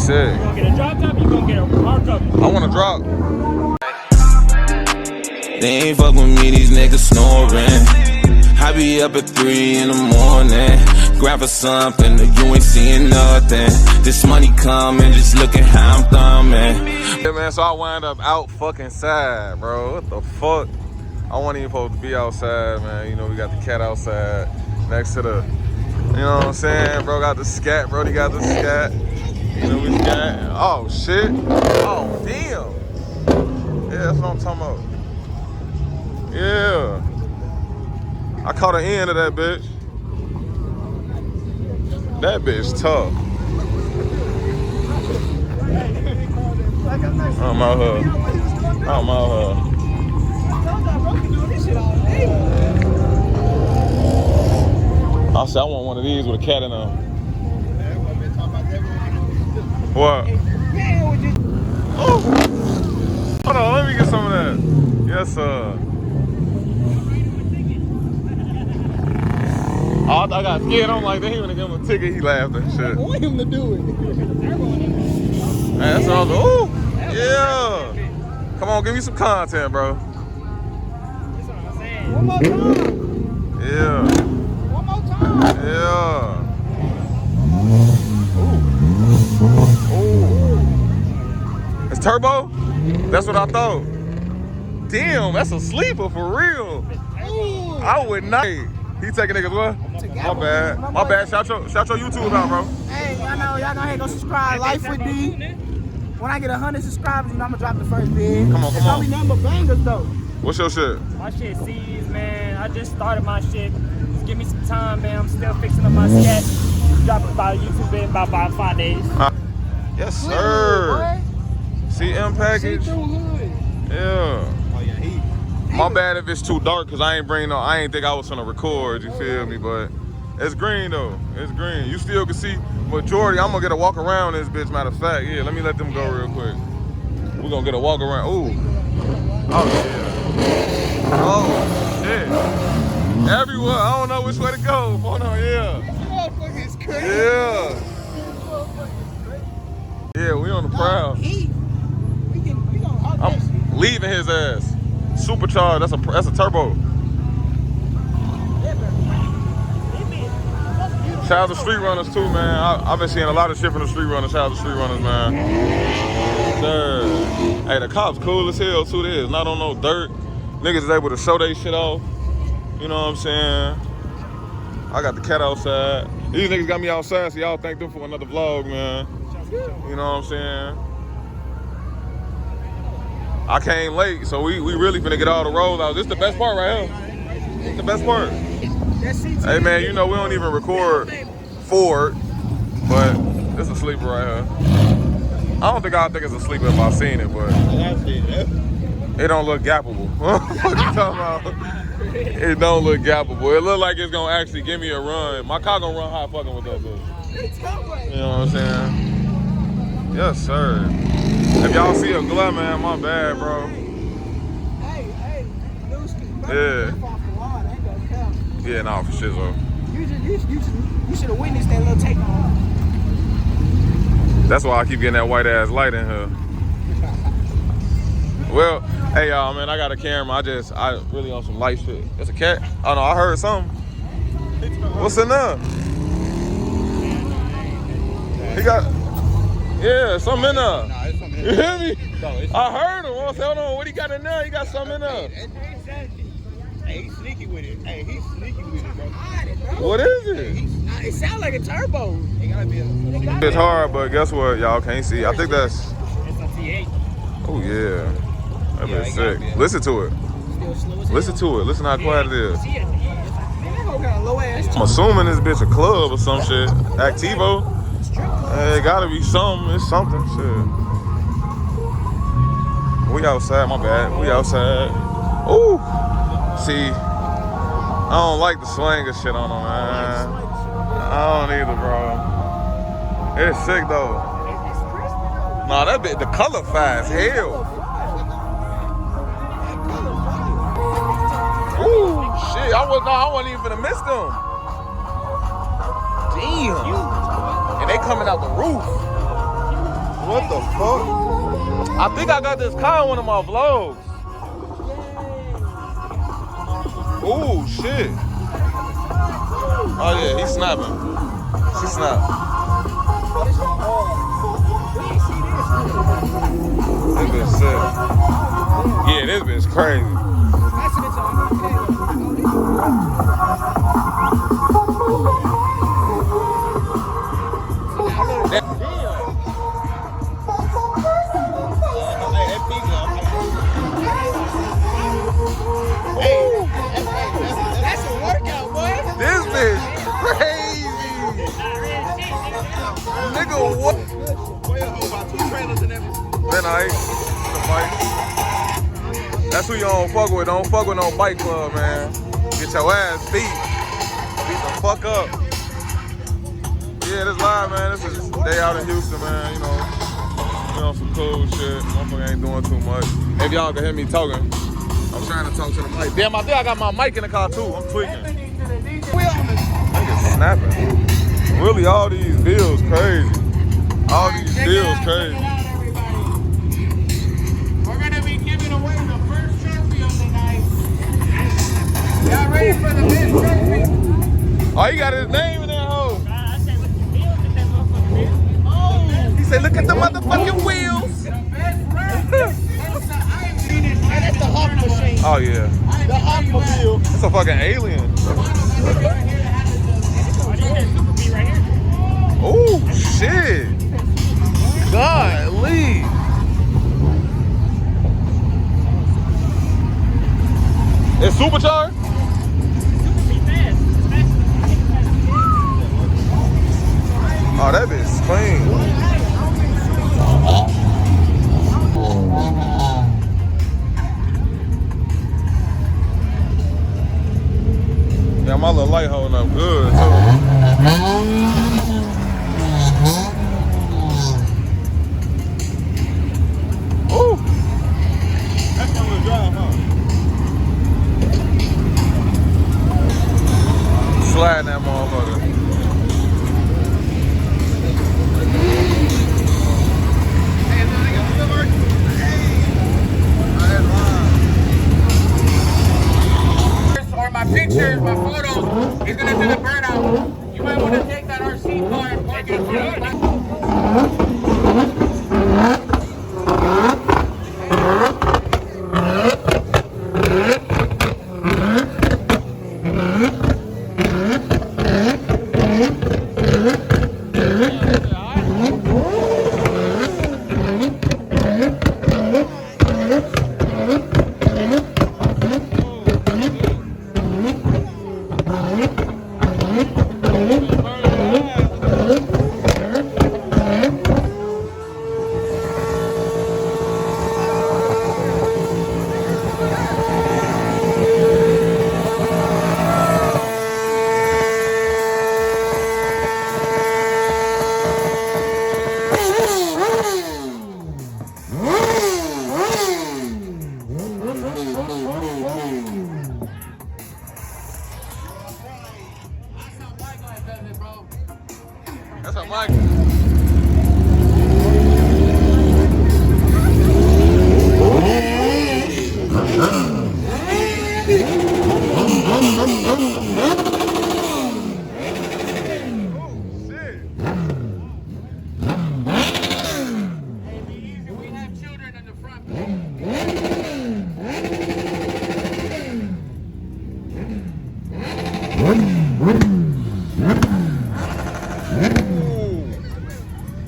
sick. You gonna get a drop top, you gonna get a hard cover. I want to drop. They ain't fuck with me, these niggas snoring. I be up at 3 in the morning. Grab for something, you ain't seeing nothing. This money coming, just look at how I'm thumbing. Yeah, man, so I wind up out fucking sad, bro. What the fuck? I wasn't even supposed to be outside, man. You know, we got the cat outside next to the, you know what I'm saying? Bro got the scat, Brody got the scat. You know, we scat. Oh, shit. Oh, damn. Yeah, that's what I'm talking about. Yeah. I caught the end of that bitch. That bitch tough. I'm out here. I'm out here. I said I want one of these with a cat in them. What? Oh. Hold on, let me get some of that. Yes, sir. Oh, I got scared. I'm like, they ain't gonna give him a ticket. He laughed and shit. I want him to do it. Man, that's all. Ooh, yeah. Come on, give me some content, bro. One more time. Yeah. One more time. Yeah. Ooh. It's turbo? That's what I thought. Damn, that's a sleeper for real. Ooh. I would not. He taking niggas what? My bad. My bad. Shout your YouTube out, bro. Hey, y'all know hey, go subscribe. Life with D. When I get 100 subscribers, you know I'm gonna drop the first vid. Come on, come on. It's only nothing but bangers though. What's your shit? My shit C's, man. I just started my shit. Just give me some time, man. I'm still fixing up my sketch. Drop about YouTube in about 5 days. Yes, sir. CM package. Yeah. My bad if it's too dark, cause I ain't think I was gonna record, you feel me? But it's green though, it's green. You still can see majority. I'm gonna get a walk around this bitch, matter of fact. Yeah, let me let them go real quick. We're gonna get a walk around. Ooh. Oh yeah. Oh shit. Everywhere, I don't know which way to go. Hold on, yeah. Yeah. Yeah, we on the prowl. I'm leaving his ass. Supercharged, that's a turbo. Shout out to street runners too, man. I've been seeing a lot of shit from the street runners. Shout out to street runners, man. Sir. Hey, the cops cool as hell too. They is not on no dirt. Niggas is able to show they shit off. You know what I'm saying? I got the cat outside. These niggas got me outside, so y'all thank them for another vlog, man. You know what I'm saying? I came late, so we really finna get all the rolls out. This is the best part right here. It's the best part. Hey man, you know we don't even record forward, but it's a sleeper right here. I don't think it's a sleeper if I seen it, but it don't look gappable. What you talking about? It don't look gappable. It look like it's gonna actually give me a run. My car gonna run high fucking with that bitch. You know what I'm saying? Yes, sir. If y'all see a glare, man, my bad, bro. Yeah. Yeah, nah, for shit, though. You should have witnessed that little take on. That's why I keep getting that white ass light in here. Well, hey y'all, man, I got a camera. I really on some light shit. It's a cat. Oh no, I heard something. What's in there? He got, yeah, something in there. You hear me? I heard him. I said, hold on, what he got in there? He got something in there. Hey, he's sneaky with it. Hey, he's sneaky with it, bro. What is it? It sounds like a turbo. It gotta be a... It's hard, but guess what? Y'all can't see. I think that's... It's a T8. Oh, yeah. That bitch sick. Listen to it. Listen to it. Listen how quiet it is. I'm assuming this bitch a club or some shit. Activo. Hey, it gotta be something. It's something. Shit. We outside. My bad. We outside. Ooh. See, I don't like the slinger shit on them, man. I don't either, bro. It's sick though. Nah, that bit, the color fast, hell. Ooh, shit, I wasn't even finna miss them. Damn. And they coming out the roof. What the fuck? I think I got this car in one of my vlogs. Ooh, shit. Oh yeah, he's snapping. She snapped. This bitch sick. Yeah, this bitch crazy. That's a workout, boy. This bitch crazy. Nigga, what? Boy, hold about 2 trailers and everything. Then I the bike. That's who you don't fuck with. Don't fuck with no bike club, man. Get your ass beat. Beat the fuck up. Yeah, this live, man. This is day out in Houston, man. You know, we on some cool shit. Motherfucker ain't doing too much. If y'all can hear me talking, I'm trying to talk to the mic. Damn, I think I got my mic in the car too. I'm tweaking. Niggas snapping. Really, all these deals crazy. All these deals crazy. We're gonna be giving away the first trophy of the night. Y'all ready for the best trophy? Oh, he got his name in there, ho. I said, look at the wheels, look at that motherfucking wheel. He said, look at the motherfucking wheels. The best round. That's the Hawk machine. Oh, yeah. The Hawk mobile. It's a fucking alien. Oh, this is that Super B right here. Oh, shit. Golly. It's supercharged? Super B fast. Oh, that bitch clean. Yeah, my little light holding up good, too. Ooh. That's gonna drive, huh? Sliding that motherfucker. Or my pictures, my photos, he's gonna do the burnout. You might want to take that RC car and park it for That's a mic. we have children in the front.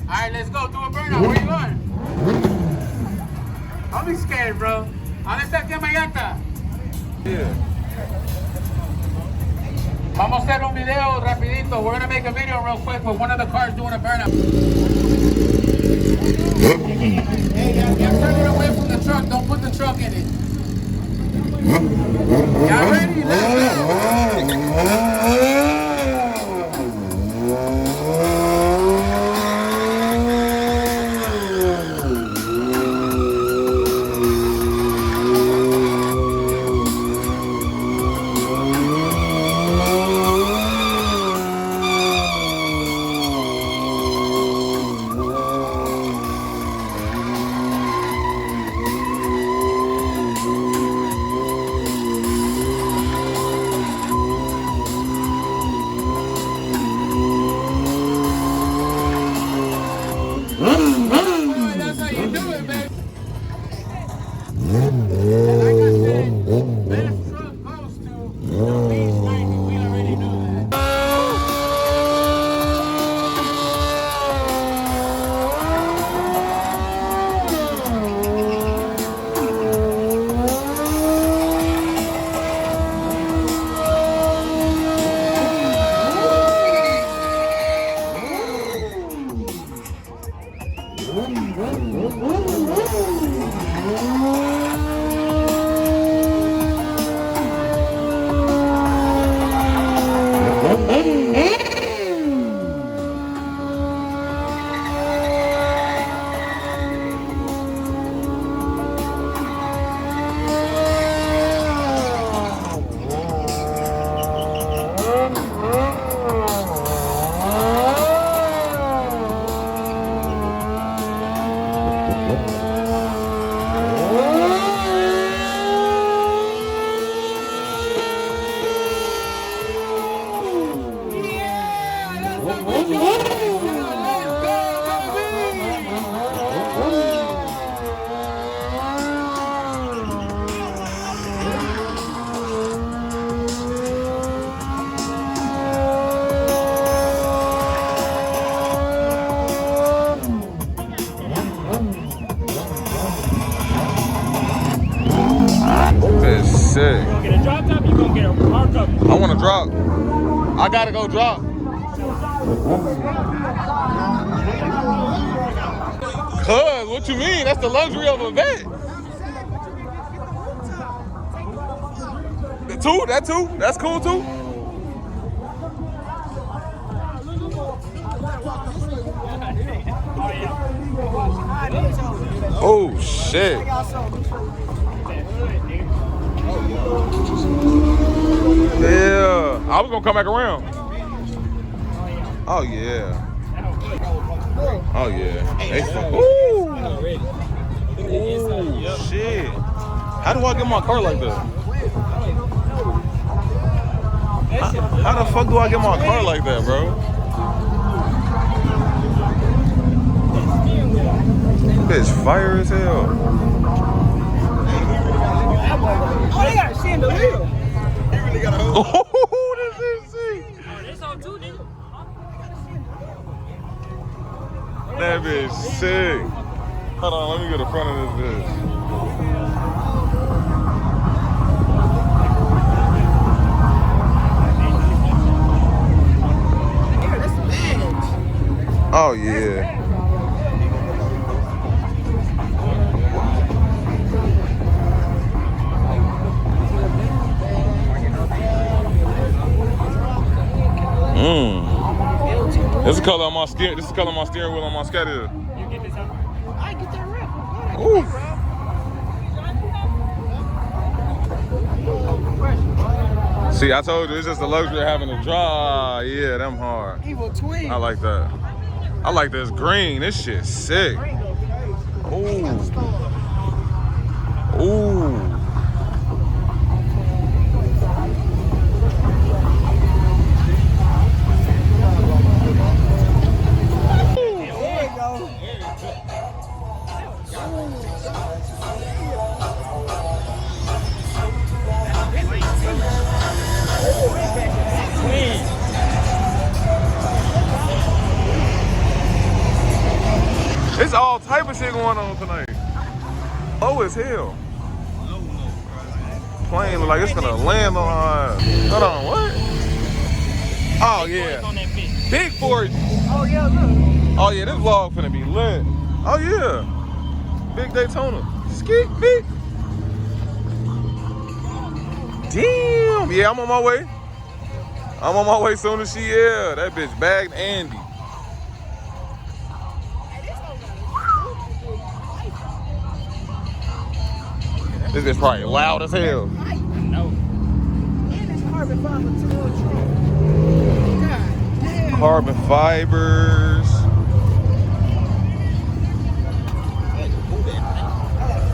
Alright, let's go. Do a burnout. Where you going? Don't be scared, bro. ¿Dónde está aquí Mayanta? Yeah. Vamos a hacer un video rapidito. We're gonna make a video real quick with one of the cars doing a burnout. Hey, y'all turn it away from the truck. Don't put the truck in it. Y'all ready? Let's go. Last truck goes to the least lady. We already know that. That's sick. You gonna get a drop top, you gonna get a hard cover. I want to drop. I gotta go drop. Cuz, what you mean? That's the luxury of a vet. The two? That too? That's cool too? Oh shit. Yeah. I was gonna come back around. Oh yeah. Oh yeah. They ooh. Ooh, shit. How do I get my car like that? How the fuck do I get my car like that, bro? It's fire as hell. Oh, they got shit in the wheel. Oh, this is sick. It's on two, nigga. That bitch sick. Hold on, let me get the front of this bitch. Yeah, that's bad. Oh yeah. This is the color on my steering. This is the color on my steering wheel on my scat is. You get this out. I get that rep. Ooh. See, I told you it's just the luxury of having a draw. Yeah, them hard. Evil twin. I like that. I like this green. This shit sick. Ooh. Ooh. It's all type of shit going on tonight. Low as hell. Plane look like it's gonna land on our ass. Hold on, what? Oh yeah. Big 4. Oh, yeah, look. Oh yeah, this vlog finna be lit. Oh yeah. Big Daytona. Skeet big. Damn. Yeah, I'm on my way. I'm on my way soon as she, yeah. That bitch bagged Andy. This bitch probably loud as hell. No. And it's carbon fiber too. God damn. Carbon fibers.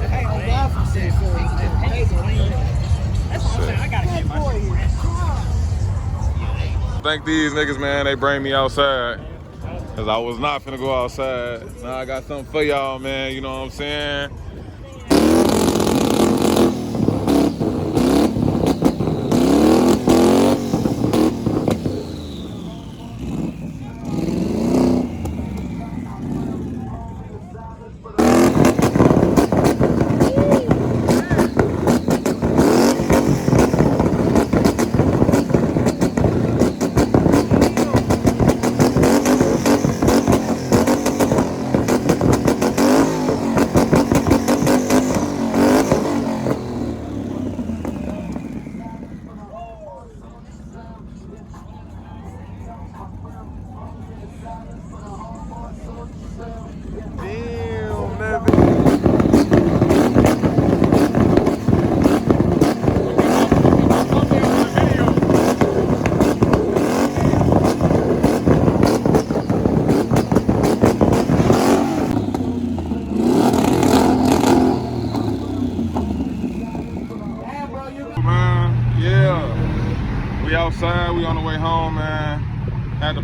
Hey, on God for shit for it. That's what I'm saying. I gotta get my shit. Thank these niggas, man. They bring me outside. Cause I was not finna go outside. Now I got something for y'all, man. You know what I'm saying?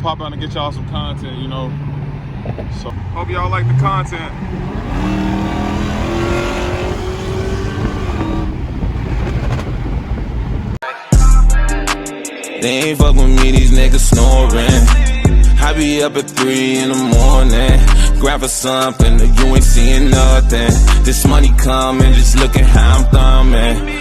pop out and get y'all some content, you know. So hope y'all like the content. They ain't fuck with me, these niggas snoring. I be up at 3 in the morning, grab for something, you ain't seeing nothing. This money coming, just look at how I'm thumbing.